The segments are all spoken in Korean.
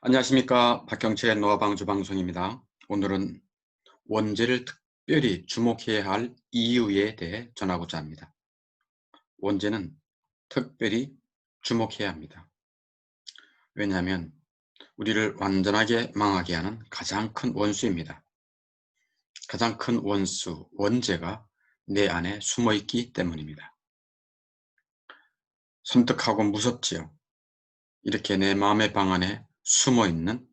안녕하십니까. 박경채의 노화방주 방송입니다. 오늘은 원죄를 특별히 주목해야 할 이유에 대해 전하고자 합니다. 원죄는 특별히 주목해야 합니다. 왜냐하면 우리를 완전하게 망하게 하는 가장 큰 원수입니다. 가장 큰 원수, 원죄가 내 안에 숨어있기 때문입니다. 섬뜩하고 무섭지요. 이렇게 내 마음의 방 안에 숨어있는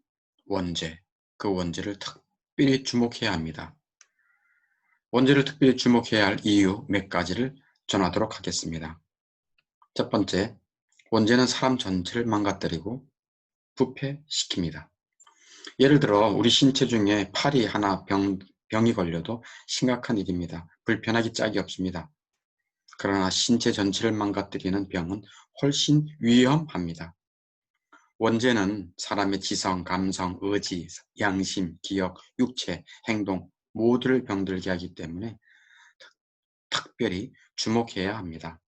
원죄, 그 원죄를 특별히 주목해야 합니다. 원죄를 특별히 주목해야 할 이유 몇 가지를 전하도록 하겠습니다. 첫 번째, 원죄는 사람 전체를 망가뜨리고 부패시킵니다. 예를 들어 우리 신체 중에 팔이 하나 병이 걸려도 심각한 일입니다. 불편하기 짝이 없습니다. 그러나 신체 전체를 망가뜨리는 병은 훨씬 위험합니다. 원죄는 사람의 지성, 감성, 의지, 양심, 기억, 육체, 행동 모두를 병들게 하기 때문에 특별히 주목해야 합니다.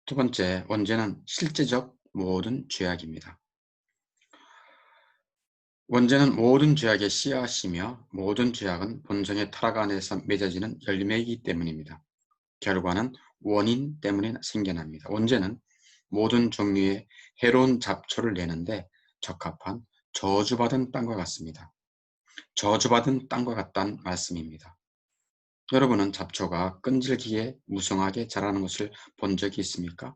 두 번째, 원죄는 실제적 모든 죄악입니다. 원죄는 모든 죄악의 씨앗이며 모든 죄악은 본성의 타락 안에서 맺어지는 열매이기 때문입니다. 결과는 원인 때문에 생겨납니다. 원죄는 모든 종류의 해로운 잡초를 내는데 적합한 저주받은 땅과 같습니다. 저주받은 땅과 같다는 말씀입니다. 여러분은 잡초가 끈질기게 무성하게 자라는 것을 본 적이 있습니까?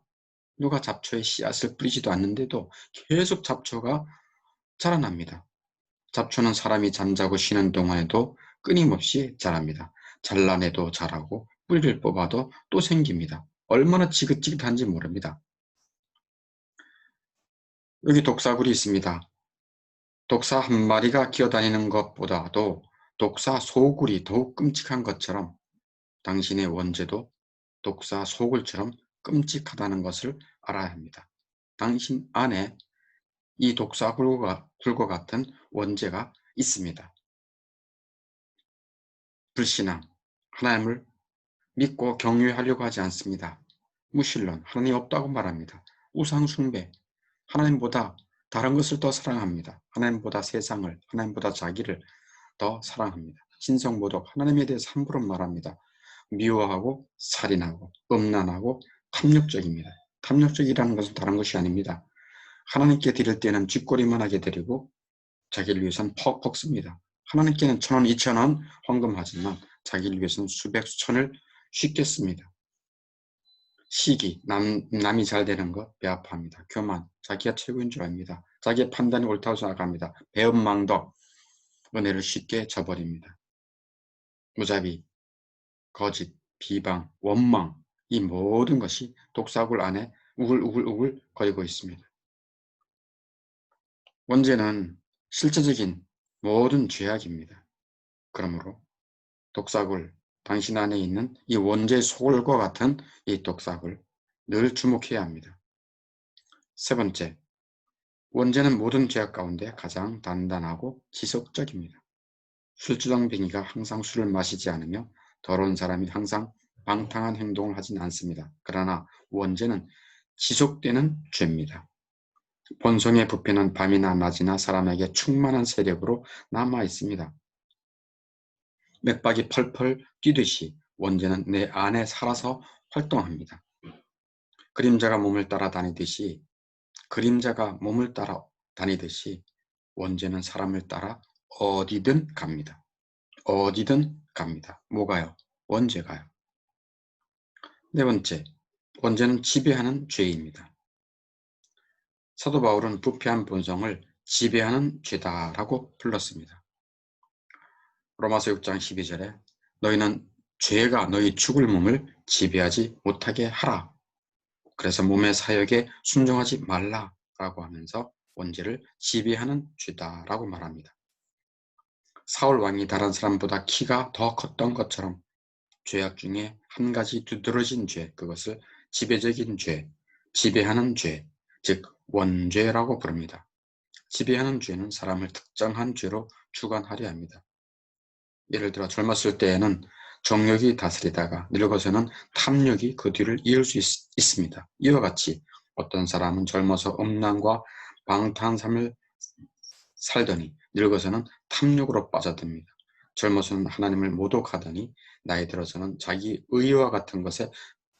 누가 잡초에 씨앗을 뿌리지도 않는데도 계속 잡초가 자라납니다. 잡초는 사람이 잠자고 쉬는 동안에도 끊임없이 자랍니다. 잘라내도 자라고 뿌리를 뽑아도 또 생깁니다. 얼마나 지긋지긋한지 모릅니다. 여기 독사굴이 있습니다. 독사 한 마리가 기어다니는 것보다도 독사 소굴이 더욱 끔찍한 것처럼 당신의 원죄도 독사 소굴처럼 끔찍하다는 것을 알아야 합니다. 당신 안에 이 독사굴과 같은 원죄가 있습니다. 불신앙, 하나님을 믿고 경외하려고 하지 않습니다. 무신론, 하나님 없다고 말합니다. 우상숭배, 하나님보다 다른 것을 더 사랑합니다. 하나님보다 세상을, 하나님보다 자기를 더 사랑합니다. 신성모독, 하나님에 대해서 함부로 말합니다. 미워하고 살인하고 음란하고 탐욕적입니다. 탐욕적이라는 것은 다른 것이 아닙니다. 하나님께 드릴 때는 쥐꼬리만 하게 드리고 자기를 위해서는 퍽퍽 씁니다. 하나님께는 1,000원, 2,000원 헌금하지만 자기를 위해서는 수백, 수천을 쉽게 씁니다. 시기, 남이 잘 되는 것 배아파합니다. 교만, 자기가 최고인 줄 압니다. 자기의 판단이 옳다고 생각합니다. 배은망덕, 은혜를 쉽게 저버립니다. 무자비, 거짓, 비방, 원망, 이 모든 것이 독사굴 안에 우글우글우글 거리고 있습니다. 원죄는 실제적인 모든 죄악입니다. 그러므로 독사굴, 당신 안에 있는 이 원죄 소굴과 같은 이 독사굴 늘 주목해야 합니다. 세 번째, 원죄는 모든 죄악 가운데 가장 단단하고 지속적입니다. 술주정뱅이가 항상 술을 마시지 않으며 더러운 사람이 항상 방탕한 행동을 하진 않습니다. 그러나 원죄는 지속되는 죄입니다. 본성의 부패는 밤이나 낮이나 사람에게 충만한 세력으로 남아 있습니다. 맥박이 펄펄 뛰듯이 원죄는 내 안에 살아서 활동합니다. 그림자가 몸을 따라 다니듯이 원죄는 사람을 따라 어디든 갑니다. 어디든 갑니다. 뭐가요? 원죄가요. 네 번째, 원죄는 지배하는 죄입니다. 사도 바울은 부패한 본성을 지배하는 죄다라고 불렀습니다. 로마서 6장 12절에 너희는 죄가 너희 죽을 몸을 지배하지 못하게 하라. 그래서 몸의 사역에 순종하지 말라라고 하면서 원죄를 지배하는 죄다라고 말합니다. 사울 왕이 다른 사람보다 키가 더 컸던 것처럼 죄악 중에 한 가지 두드러진 죄, 그것을 지배적인 죄, 지배하는 죄, 즉 원죄라고 부릅니다. 지배하는 죄는 사람을 특정한 죄로 주관하려 합니다. 예를 들어 젊었을 때에는 정욕이 다스리다가 늙어서는 탐욕이 그 뒤를 이을 수 있습니다. 이와 같이 어떤 사람은 젊어서 음란과 방탕한 삶을 살더니 늙어서는 탐욕으로 빠져듭니다. 젊어서는 하나님을 모독하더니 나이 들어서는 자기 의와 같은 것에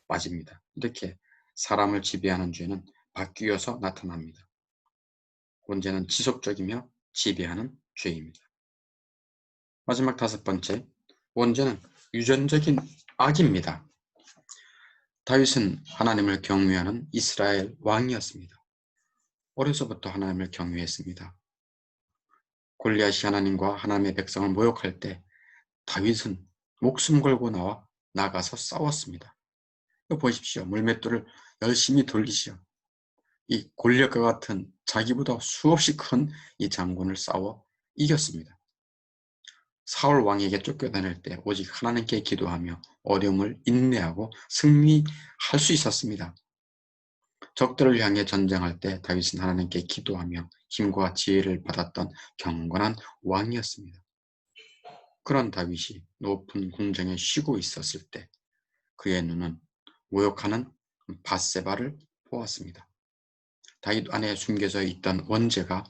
빠집니다. 이렇게 사람을 지배하는 죄는 바뀌어서 나타납니다. 원죄는 지속적이며 지배하는 죄입니다. 마지막 5번째, 원죄는 유전적인 악입니다. 다윗은 하나님을 경외하는 이스라엘 왕이었습니다. 어려서부터 하나님을 경외했습니다. 골리앗이 하나님과 하나님의 백성을 모욕할 때 다윗은 목숨 걸고 나가서 싸웠습니다. 보십시오. 물맷돌을 열심히 돌리시오. 이 골리앗과 같은 자기보다 수없이 큰 이 장군을 싸워 이겼습니다. 사울 왕에게 쫓겨다닐 때 오직 하나님께 기도하며 어려움을 인내하고 승리할 수 있었습니다. 적들을 향해 전쟁할 때 다윗은 하나님께 기도하며 힘과 지혜를 받았던 경건한 왕이었습니다. 그런 다윗이 높은 궁정에 쉬고 있었을 때 그의 눈은 모욕하는 밧세바를 보았습니다. 다윗 안에 숨겨져 있던 원죄가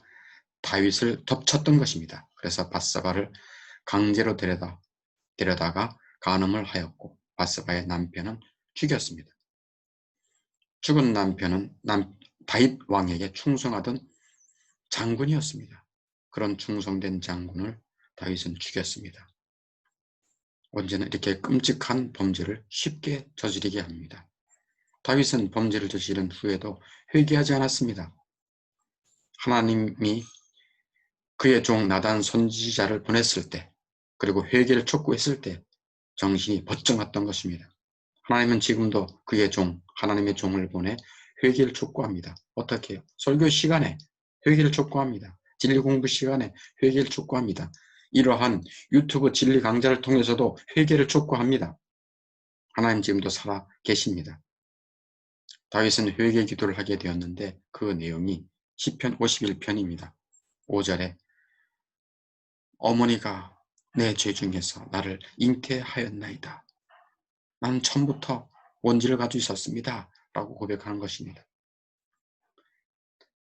다윗을 덮쳤던 것입니다. 그래서 밧세바를 강제로 데려다가 간음을 하였고 밧세바의 남편은 죽였습니다. 죽은 남편은 다윗 왕에게 충성하던 장군이었습니다. 그런 충성된 장군을 다윗은 죽였습니다. 원죄는 이렇게 끔찍한 범죄를 쉽게 저지르게 합니다. 다윗은 범죄를 저지른 후에도 회개하지 않았습니다. 하나님이 그의 종 나단 선지자를 보냈을 때, 그리고 회개를 촉구했을 때 정신이 번쩍 났던 것입니다. 하나님은 지금도 그의 종, 하나님의 종을 보내 회개를 촉구합니다. 어떻게 해요? 설교 시간에 회개를 촉구합니다. 진리 공부 시간에 회개를 촉구합니다. 이러한 유튜브 진리 강좌를 통해서도 회개를 촉구합니다. 하나님 지금도 살아 계십니다. 다윗은 회개 기도를 하게 되었는데 그 내용이 시편 51편입니다. 5절에 어머니가 내 죄 중에서 나를 잉태하였나이다. 나는 처음부터 원죄를 가지고 있었습니다. 라고 고백하는 것입니다.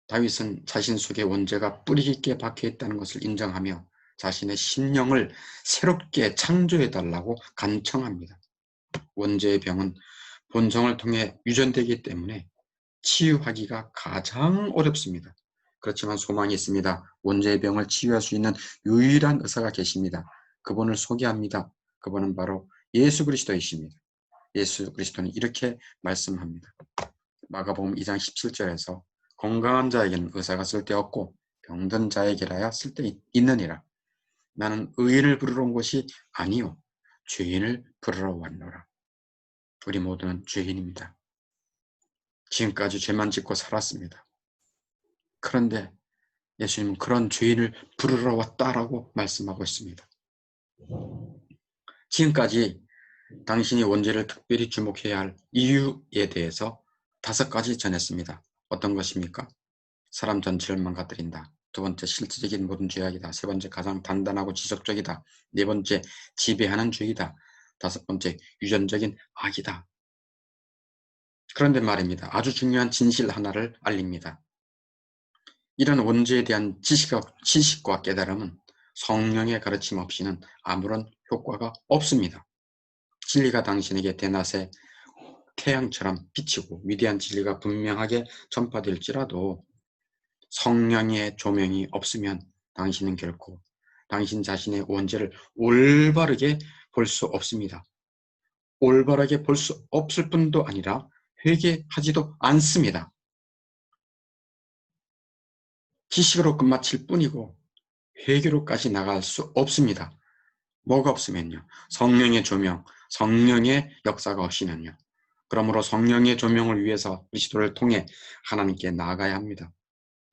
다윗은 자신 속에 원죄가 뿌리 깊게 박혀 있다는 것을 인정하며 자신의 심령을 새롭게 창조해달라고 간청합니다. 원죄의 병은 본성을 통해 유전되기 때문에 치유하기가 가장 어렵습니다. 그렇지만 소망이 있습니다. 원죄의 병을 치유할 수 있는 유일한 의사가 계십니다. 그분을 소개합니다. 그분은 바로 예수 그리스도이십니다. 예수 그리스도는 이렇게 말씀합니다. 마가복음 2장 17절에서 건강한 자에게는 의사가 쓸데없고 병든 자에게라야 쓸데있느니라. 나는 의인을 부르러 온 것이 아니요 죄인을 부르러 왔노라. 우리 모두는 죄인입니다. 지금까지 죄만 짓고 살았습니다. 그런데 예수님은 그런 죄인을 부르러 왔다라고 말씀하고 있습니다. 지금까지 당신이 원죄를 특별히 주목해야 할 이유에 대해서 5가지 전했습니다. 어떤 것입니까? 사람 전체를 망가뜨린다. 2번째, 실질적인 모든 죄악이다. 3번째, 가장 단단하고 지속적이다. 4번째, 지배하는 죄이다. 5번째, 유전적인 악이다. 그런데 말입니다. 아주 중요한 진실 하나를 알립니다. 이런 원죄에 대한 지식과 깨달음은 성령의 가르침 없이는 아무런 효과가 없습니다. 진리가 당신에게 대낮에 태양처럼 비치고 위대한 진리가 분명하게 전파될지라도 성령의 조명이 없으면 당신은 결코 당신 자신의 원죄를 올바르게 볼 수 없습니다. 올바르게 볼 수 없을 뿐도 아니라 회개하지도 않습니다. 지식으로 끝마칠 뿐이고 회개로까지 나갈 수 없습니다. 뭐가 없으면요? 성령의 조명, 성령의 역사가 없이는요. 그러므로 성령의 조명을 위해서 그리스도를 통해 하나님께 나아가야 합니다.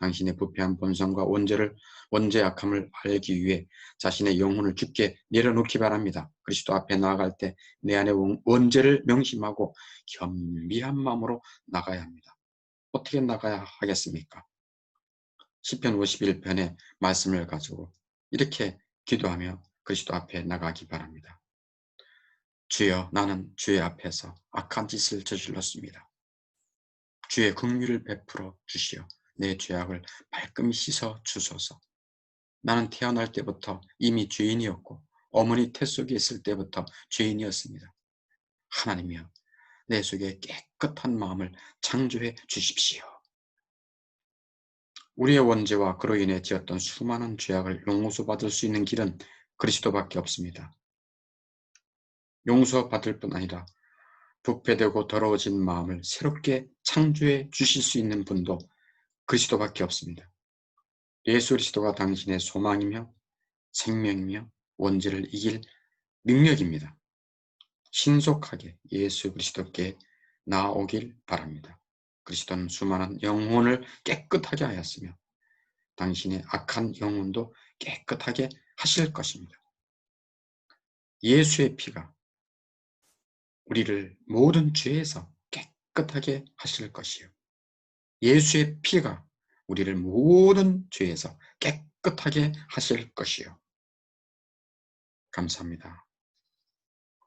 당신의 부패한 본성과 원죄의 악함을 알기 위해 자신의 영혼을 주께 내려놓기 바랍니다. 그리스도 앞에 나아갈 때 내 안의 원죄를 명심하고 겸비한 마음으로 나가야 합니다. 어떻게 나가야 하겠습니까? 시편 51편의 말씀을 가지고 이렇게 기도하며 그리스도 앞에 나가기 바랍니다. 주여, 나는 주의 앞에서 악한 짓을 저질렀습니다. 주의 긍휼을 베풀어 주시어 내 죄악을 말끔히 씻어 주소서. 나는 태어날 때부터 이미 죄인이었고 어머니 태 속에 있을 때부터 죄인이었습니다. 하나님이여, 내 속에 깨끗한 마음을 창조해 주십시오. 우리의 원죄와 그로 인해 지었던 수많은 죄악을 용서받을 수 있는 길은 그리스도밖에 없습니다. 용서받을 뿐 아니라 부패되고 더러워진 마음을 새롭게 창조해 주실 수 있는 분도 그리스도밖에 없습니다. 예수 그리스도가 당신의 소망이며 생명이며 원죄를 이길 능력입니다. 신속하게 예수 그리스도께 나아오길 바랍니다. 그리스도는 수많은 영혼을 깨끗하게 하였으며 당신의 악한 영혼도 깨끗하게 하실 것입니다. 예수의 피가 우리를 모든 죄에서 깨끗하게 하실 것이요. 예수의 피가 우리를 모든 죄에서 깨끗하게 하실 것이요. 감사합니다.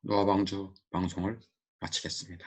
노아방주 방송을 마치겠습니다.